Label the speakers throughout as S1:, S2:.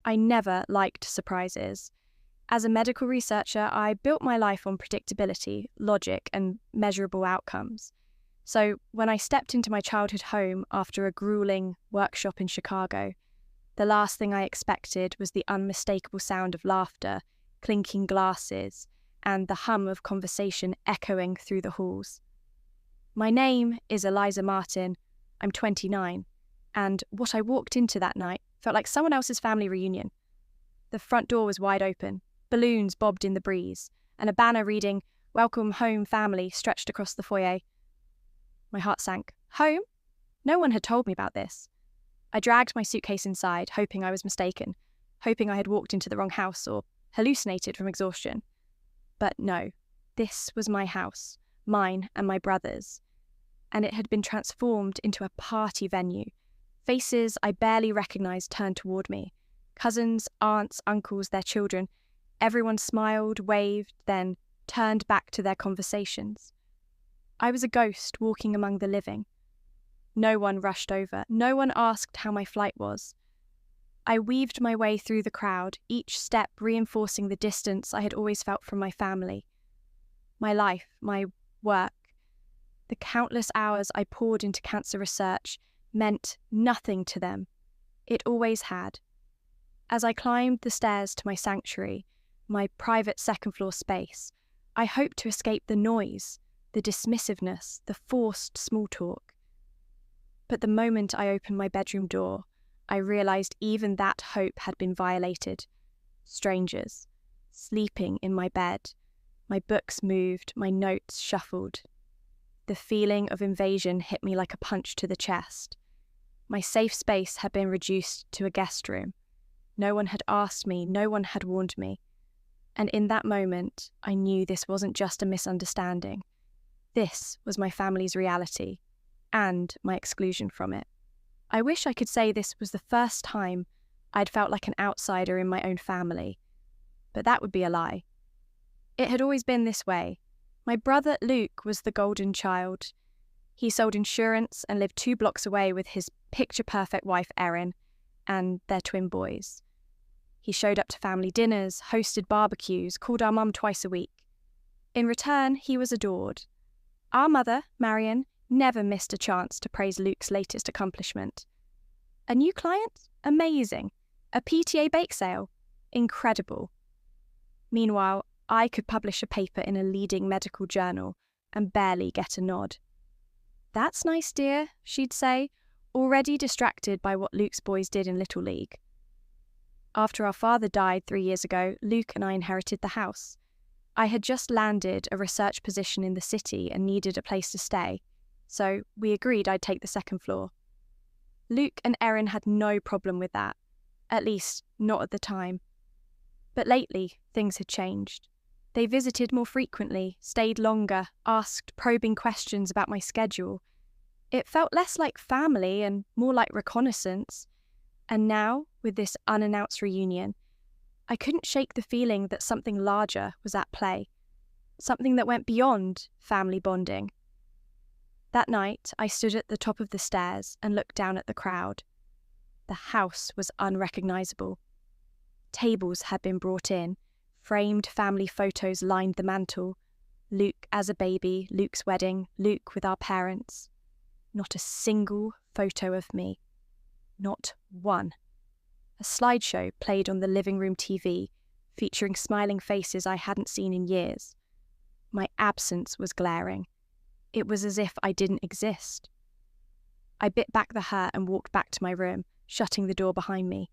S1: I never liked surprises. As a medical researcher, I built my life on predictability, logic, and measurable outcomes. So when I stepped into my childhood home after a grueling workshop in Chicago, the last thing I expected was the unmistakable sound of laughter, clinking glasses, and the hum of conversation echoing through the halls. My name is Eliza Martin. I'm 29, and what I walked into that night felt like someone else's family reunion. The front door was wide open, balloons bobbed in the breeze, and a banner reading, "Welcome home, family," stretched across the foyer. My heart sank. Home? No one had told me about this. I dragged my suitcase inside, hoping I was mistaken, hoping I had walked into the wrong house or hallucinated from exhaustion. But no, this was my house, mine and my brother's, and it had been transformed into a party venue. Faces I barely recognised turned toward me. Cousins, aunts, uncles, their children. Everyone smiled, waved, then turned back to their conversations. I was a ghost walking among the living. No one rushed over. No one asked how my flight was. I weaved my way through the crowd, each step reinforcing the distance I had always felt from my family. My life, my work, the countless hours I poured into cancer research meant nothing to them. It always had. As I climbed the stairs to my sanctuary, my private second-floor space, I hoped to escape the noise, the dismissiveness, the forced small talk. But the moment I opened my bedroom door, I realised even that hope had been violated. Strangers, sleeping in my bed, my books moved, my notes shuffled. The feeling of invasion hit me like a punch to the chest. My safe space had been reduced to a guest room. No one had asked me, no one had warned me. And in that moment, I knew this wasn't just a misunderstanding. This was my family's reality, and my exclusion from it. I wish I could say this was the first time I'd felt like an outsider in my own family, but that would be a lie. It had always been this way. My brother Luke was the golden child. He sold insurance and lived 2 blocks away with his picture-perfect wife Erin and their twin boys. He showed up to family dinners, hosted barbecues, called our mum twice a week. In return, he was adored. Our mother, Marion, never missed a chance to praise Luke's latest accomplishment. A new client? Amazing. A PTA bake sale? Incredible. Meanwhile, I could publish a paper in a leading medical journal and barely get a nod. "That's nice, dear," she'd say, already distracted by what Luke's boys did in Little League. After our father died 3 years ago, Luke and I inherited the house. I had just landed a research position in the city and needed a place to stay, so we agreed I'd take the second floor. Luke and Erin had no problem with that, at least not at the time. But lately, things had changed. They visited more frequently, stayed longer, asked probing questions about my schedule. It felt less like family and more like reconnaissance. And now, with this unannounced reunion, I couldn't shake the feeling that something larger was at play, something that went beyond family bonding. That night, I stood at the top of the stairs and looked down at the crowd. The house was unrecognisable. Tables had been brought in, framed family photos lined the mantel. Luke as a baby, Luke's wedding, Luke with our parents. Not a single photo of me. Not one. A slideshow played on the living room TV, featuring smiling faces I hadn't seen in years. My absence was glaring. It was as if I didn't exist. I bit back the hurt and walked back to my room, shutting the door behind me.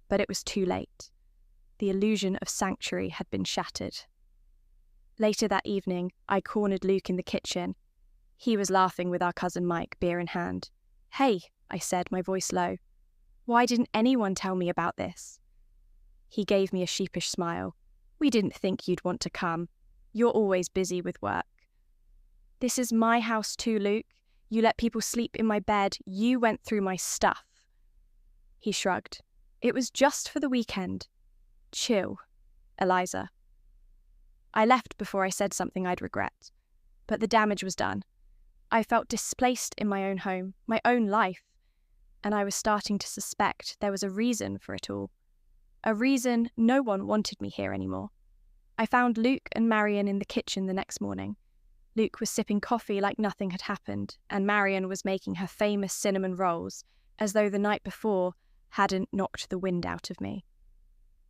S1: But it was too late. The illusion of sanctuary had been shattered. Later that evening, I cornered Luke in the kitchen. He was laughing with our cousin Mike, beer in hand. "Hey," I said, my voice low. "Why didn't anyone tell me about this?" He gave me a sheepish smile. "We didn't think you'd want to come. You're always busy with work." "This is my house too, Luke. You let people sleep in my bed. You went through my stuff." He shrugged. "It was just for the weekend. Chill, Eliza." I left before I said something I'd regret, but the damage was done. I felt displaced in my own home, my own life, and I was starting to suspect there was a reason for it all. a reason no one wanted me here anymore. I found Luke and Marion in the kitchen the next morning. Luke was sipping coffee like nothing had happened, and Marion was making her famous cinnamon rolls, as though the night before hadn't knocked the wind out of me.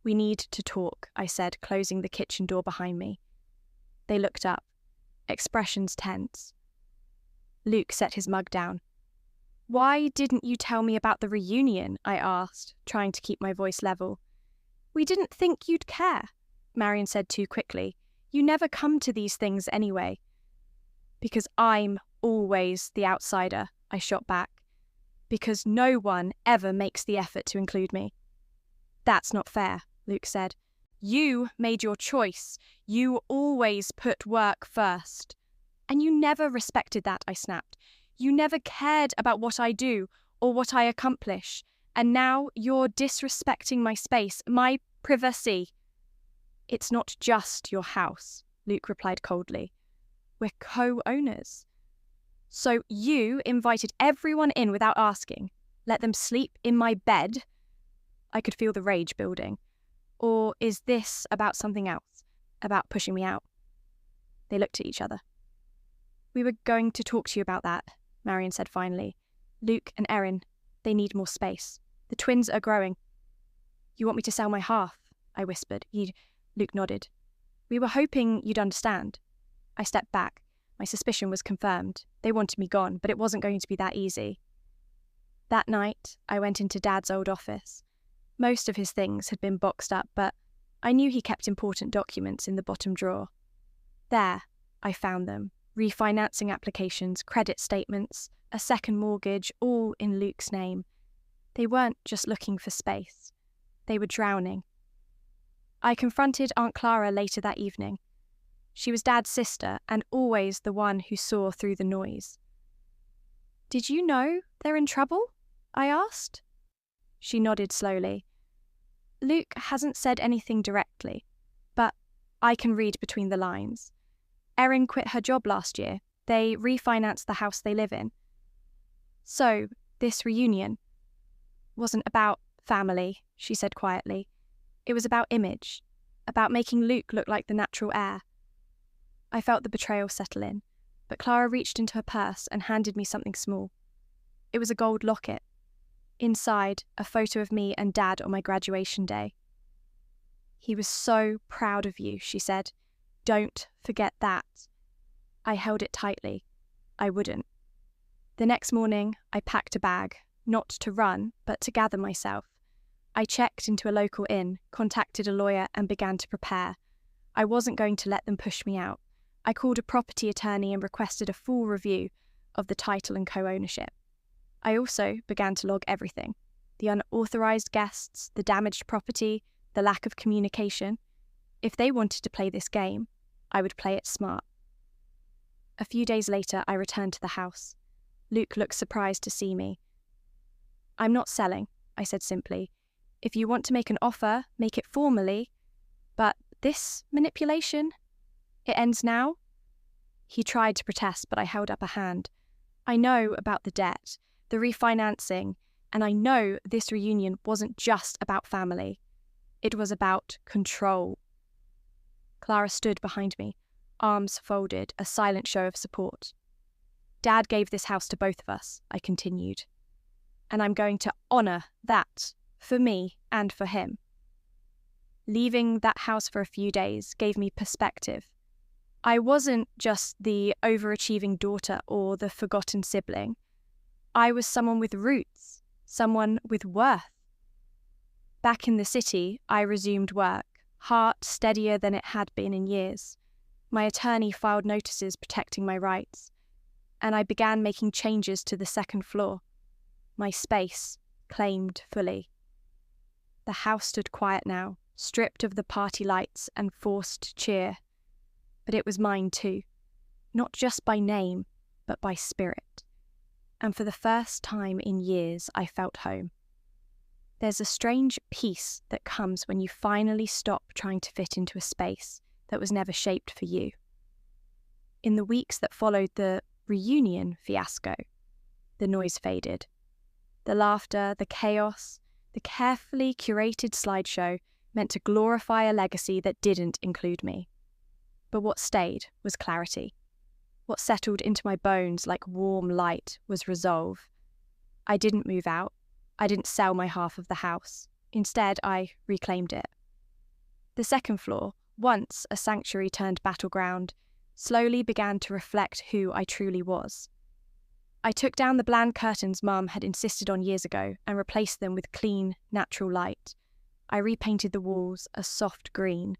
S1: "We need to talk," I said, closing the kitchen door behind me. They looked up, expressions tense. Luke set his mug down. "Why didn't you tell me about the reunion?" I asked, trying to keep my voice level. "We didn't think you'd care," Marion said too quickly. "You never come to these things anyway." "Because I'm always the outsider," I shot back. "Because no one ever makes the effort to include me." "That's not fair," Luke said. "You made your choice. You always put work first." "And you never respected that," I snapped. "You never cared about what I do or what I accomplish. And now you're disrespecting my space, my privacy." "It's not just your house," Luke replied coldly. "We're co-owners." "So you invited everyone in without asking, let them sleep in my bed?" I could feel the rage building. "Or is this about something else, about pushing me out?" They looked at each other. "We were going to talk to you about that," Marion said finally. "Luke and Erin, they need more space. The twins are growing." "You want me to sell my half?" I whispered. Luke nodded. "We were hoping you'd understand." I stepped back. My suspicion was confirmed. They wanted me gone, but it wasn't going to be that easy. That night, I went into Dad's old office. Most of his things had been boxed up, but I knew he kept important documents in the bottom drawer. There, I found them. Refinancing applications, credit statements, a second mortgage, all in Luke's name. They weren't just looking for space. They were drowning. I confronted Aunt Clara later that evening. She was Dad's sister and always the one who saw through the noise. "Did you know they're in trouble?" I asked. She nodded slowly. "Luke hasn't said anything directly, but I can read between the lines. Erin quit her job last year. They refinanced the house they live in. So, this reunion wasn't about family," she said quietly. "It was about image, about making Luke look like the natural heir." I felt the betrayal settle in, but Clara reached into her purse and handed me something small. It was a gold locket. Inside, a photo of me and Dad on my graduation day. "He was so proud of you," she said. "Don't forget that." I held it tightly. I wouldn't. The next morning, I packed a bag, not to run, but to gather myself. I checked into a local inn, contacted a lawyer, and began to prepare. I wasn't going to let them push me out. I called a property attorney and requested a full review of the title and co-ownership. I also began to log everything: the unauthorised guests, the damaged property, the lack of communication. If they wanted to play this game, I would play it smart. A few days later, I returned to the house. Luke looked surprised to see me. "I'm not selling," I said simply. "If you want to make an offer, make it formally. But this manipulation, it ends now?" He tried to protest, but I held up a hand. "I know about the debt, the refinancing, and I know this reunion wasn't just about family. It was about control." Clara stood behind me, arms folded, a silent show of support. "Dad gave this house to both of us," I continued. "And I'm going to honour that, for me and for him." Leaving that house for a few days gave me perspective. I wasn't just the overachieving daughter or the forgotten sibling. I was someone with roots, someone with worth. Back in the city, I resumed work, heart steadier than it had been in years. My attorney filed notices protecting my rights, and I began making changes to the second floor. My space claimed fully. The house stood quiet now, stripped of the party lights and forced cheer. But it was mine too, not just by name, but by spirit. And for the first time in years, I felt home. There's a strange peace that comes when you finally stop trying to fit into a space that was never shaped for you. In the weeks that followed the reunion fiasco, the noise faded. The laughter, the chaos, The carefully curated slideshow meant to glorify a legacy that didn't include me. But what stayed was clarity. What settled into my bones like warm light was resolve. I didn't move out. I didn't sell my half of the house. Instead, I reclaimed it. The second floor, once a sanctuary turned battleground, slowly began to reflect who I truly was. I took down the bland curtains Mum had insisted on years ago and replaced them with clean, natural light. I repainted the walls a soft green,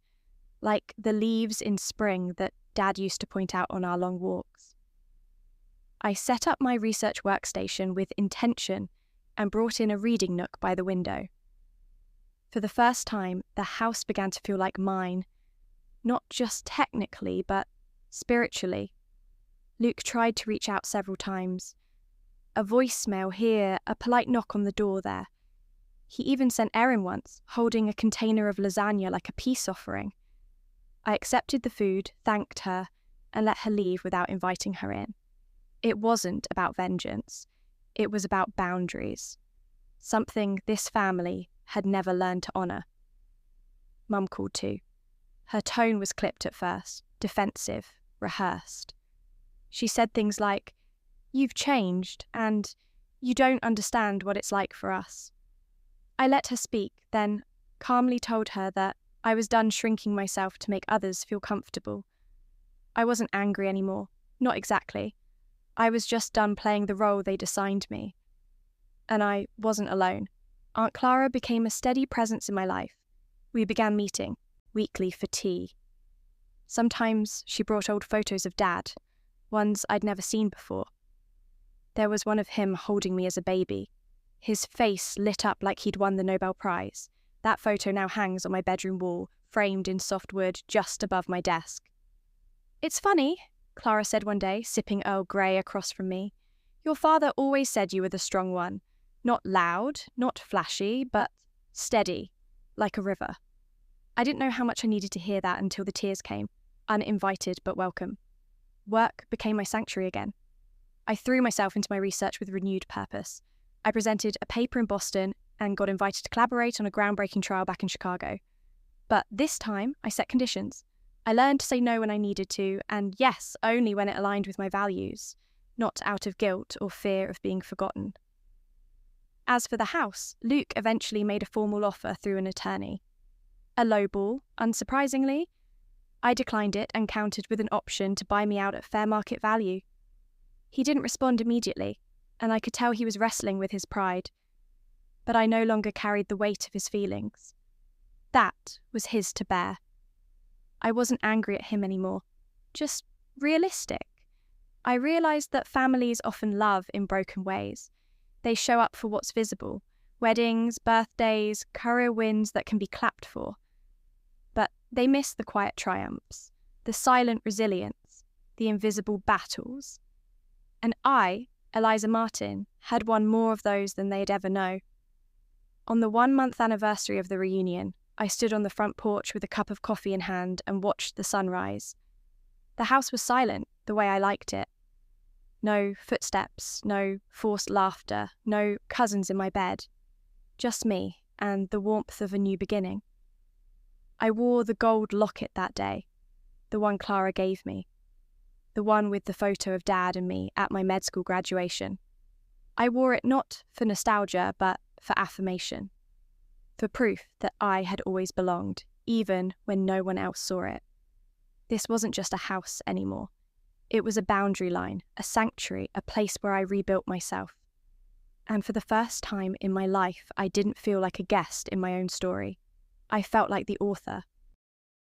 S1: like the leaves in spring that Dad used to point out on our long walks. I set up my research workstation with intention and brought in a reading nook by the window. For the first time, the house began to feel like mine, not just technically, but spiritually. Luke tried to reach out several times. A voicemail here, a polite knock on the door there. He even sent Erin once, holding a container of lasagna like a peace offering. I accepted the food, thanked her, and let her leave without inviting her in. It wasn't about vengeance. It was about boundaries. Something this family had never learned to honour. Mum called too. Her tone was clipped at first, defensive, rehearsed. She said things like, "You've changed, and you don't understand what it's like for us." I let her speak, then calmly told her that I was done shrinking myself to make others feel comfortable. I wasn't angry anymore, not exactly. I was just done playing the role they'd assigned me. And I wasn't alone. Aunt Clara became a steady presence in my life. We began meeting, weekly for tea. Sometimes she brought old photos of Dad, ones I'd never seen before. There was one of him holding me as a baby, his face lit up like he'd won the Nobel Prize. That photo now hangs on my bedroom wall, framed in soft wood just above my desk. "It's funny," Clara said one day, sipping Earl Grey across from me. "Your father always said you were the strong one. Not loud, not flashy, but steady, like a river." I didn't know how much I needed to hear that until the tears came, uninvited but welcome. Work became my sanctuary again. I threw myself into my research with renewed purpose. I presented a paper in Boston and got invited to collaborate on a groundbreaking trial back in Chicago. But this time, I set conditions. I learned to say no when I needed to, and yes, only when it aligned with my values, not out of guilt or fear of being forgotten. As for the house, Luke eventually made a formal offer through an attorney. A lowball, unsurprisingly. I declined it and countered with an option to buy me out at fair market value. He didn't respond immediately, and I could tell he was wrestling with his pride. But I no longer carried the weight of his feelings. That was his to bear. I wasn't angry at him anymore, just realistic. I realised that families often love in broken ways. They show up for what's visible, weddings, birthdays, career wins that can be clapped for. But they miss the quiet triumphs, the silent resilience, the invisible battles. And I, Eliza Martin, had won more of those than they'd ever know. On the 1-month anniversary of the reunion, I stood on the front porch with a cup of coffee in hand and watched the sunrise. The house was silent, the way I liked it. No footsteps, no forced laughter, no cousins in my bed. Just me and the warmth of a new beginning. I wore the gold locket that day, the one Clara gave me, the one with the photo of Dad and me at my med school graduation. I wore it not for nostalgia, but for affirmation, for proof that I had always belonged, even when no one else saw it. This wasn't just a house anymore. It was a boundary line, a sanctuary, a place where I rebuilt myself. And for the first time in my life, I didn't feel like a guest in my own story. I felt like the author,